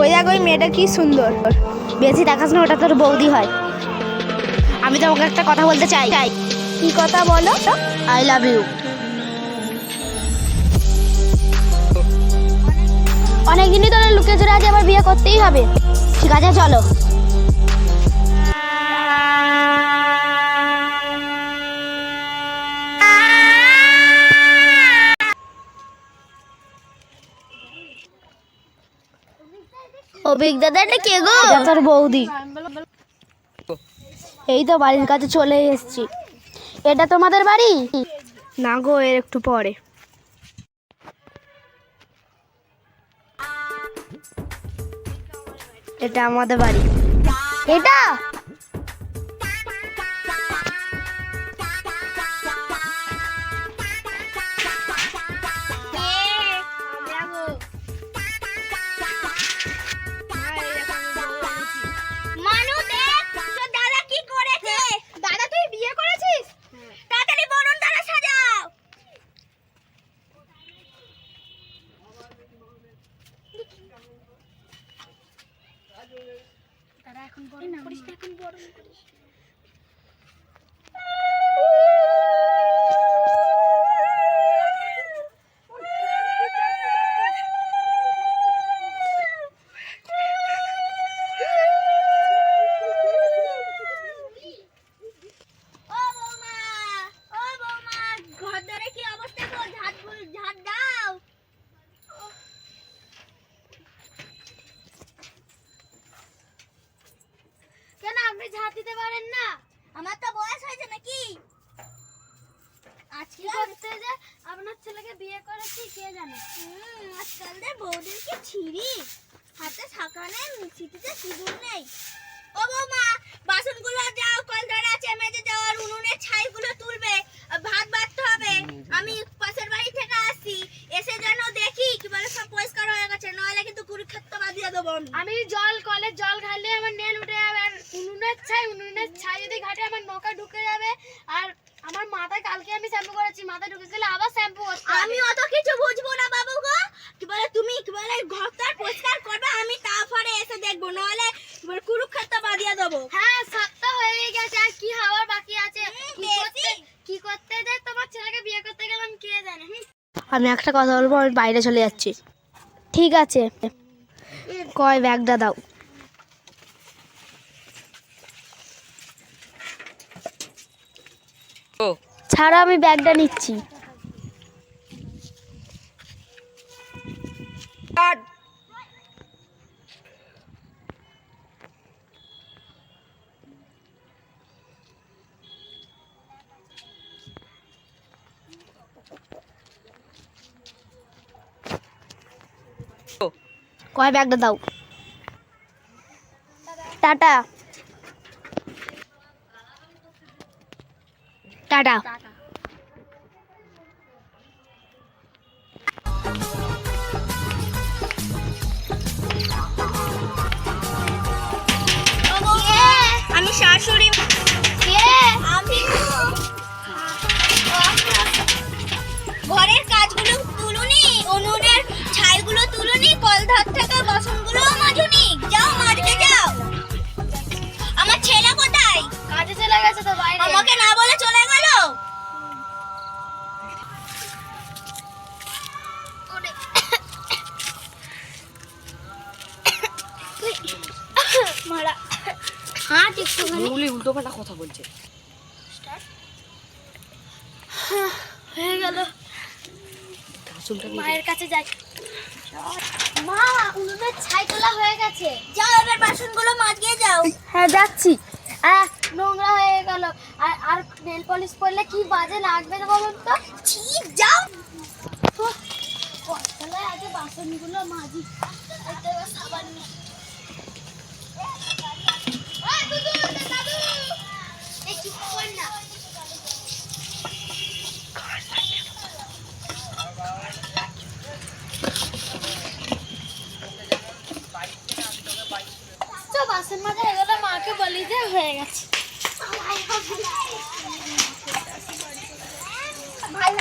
ওই দেখ ওই মেয়েটা কি সুন্দর। বেশি দেখাস না, ওটা তোর বৌদি হয়। আমি তোমাকে একটা কথা বলতে চাই। কি কথা বলো? I love you. অনেকদিনই তোর লুকে ধরে আজ আবার বিয়ে করতেই হবে। ঠিক আছে চলো। অভিক দাদা, এটা কে গো? তোর বৌদি। এই তো বাড়ির কাছে চলে এসেছি। এটা তোমাদের বাড়ি? না গো, এর একটু পরে। এটা আমাদের বাড়ি। এটা ঝাঁট দিতে পারেন না? আমার তো বয়স হয়েছে নাকি? আজকে করতে যে আপনার ছেলেকে বিয়ে করেছি কে জানে। আজকালদের বউদের কি ছিঁড়ি, হাতে ছাকানে সিটিতে সিঁদুর নেই। ও বৌমা, বাসনগুলো যাও, কল ধরে আছে মেজে যাও, আর উনুনের ছাইগুলো তুলবে, ভাত বাড়তে হবে। আমি পাশের বাড়ি থেকে আসছি, এসে যেন দেখি কি বলে সব পরিষ্কার হয়ে গেছে, নইলে কিন্তু কুরুক্ষেত্র বাঁধিয়ে দেবো। আমি কলের জল ঘাটলে আমার নেল উঠে যাবে, আর উনুনের ছাই যদি ঘাটে আমার নৌকা ঢুকে যাবে। আর আমার মাথায় কালকে আমি শ্যাম্পু করেছি, মাথায় ঢুকে গেলে আবার শ্যাম্পু করতে হবে। আমি অত কিছু বুঝবো না বাবু গো। কি বলে তুমি কি বলে ঘরটার পরিষ্কার করবে, আমি তারপরে এসে দেখবো, নইলে কুরুক্ষেত্র বাঁধিয়ে দেবো। হ্যাঁ, সপ্তাহ হয়ে গেছে, আর কি হওয়ার বাকি আছে? কি করতে যে তোমার ছেলেকে বিয়ে করতে গেলাম কে জানে। আমি একটা কথা বলবো, আমি বাইরে চলে যাচ্ছি। ঠিক আছে, কয় ব্যাগটা দাও। ছাড়া, আমি ব্যাগটা নিচ্ছি। কয় ব্যাগটা দাও। Tata tata. আমি শাশুড়ি। ঘরের কাজগুলো তুলুনি, উনুনের ছাইগুলো তুলুনি, কলধার থেকে বাসনগুলো মাজুনি। যাও, মাজতে যাও। আমার ছেলে কোথায়? কাজে চলে গেছে তো বাইরে। আমাকে না বলে চলে গেল। মারা হাত একটুখানি উল্টো পাল্টা কথা বলছে। হয়ে গেল, মায়ের কাছে যাই। মা, উনুনের ছাই তোলা হয়ে গেছে। যাও, এবার বাসনগুলো মাজিয়ে যাও। হ্যাঁ, যাচ্ছি। নোংরা হয়ে গেল, আর নেল পলিশ পরলে কি বাজে লাগবে না বলুন তো। ঠিক, যাও। তাহলে আগে বাসনগুলো মাজি। সাবান বাসন মাজা এগুলো মাকে বলি যে হয়ে গেছে। ভাই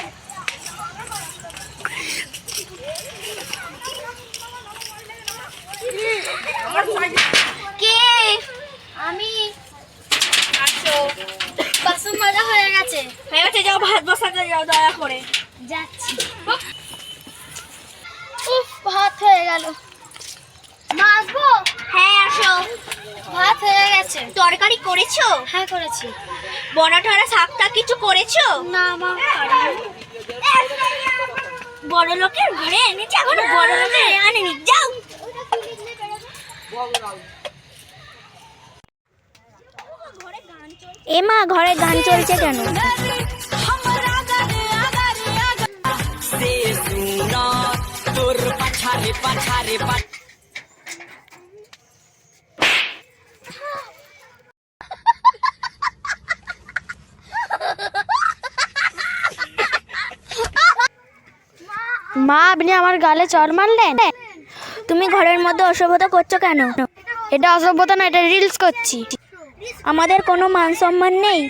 যাও দয়া করে। যাচ্ছি। উফ, ভাত হয়ে গেল। মা আসবো? হ্যাঁ আসো। ভাত হয়ে গেছে। তরকারি করেছো? হ্যাঁ করেছি। বড়া টড়া শাকটা কিছু করেছো? না মা পারিনি। বড় লোকের ঘরে এনেছে, এখন বড় লোকের আনেনি, যাও। এ মা, ঘরে গান চলছে কেন? মা, আপনি আমার গালে চড় মারলেন? তুমি ঘরের মধ্যে অসভ্যতা করছো কেন? এটা অসভ্যতা না, এটা রিলস করছি। আমাদের কোনো মান সম্মান নেই।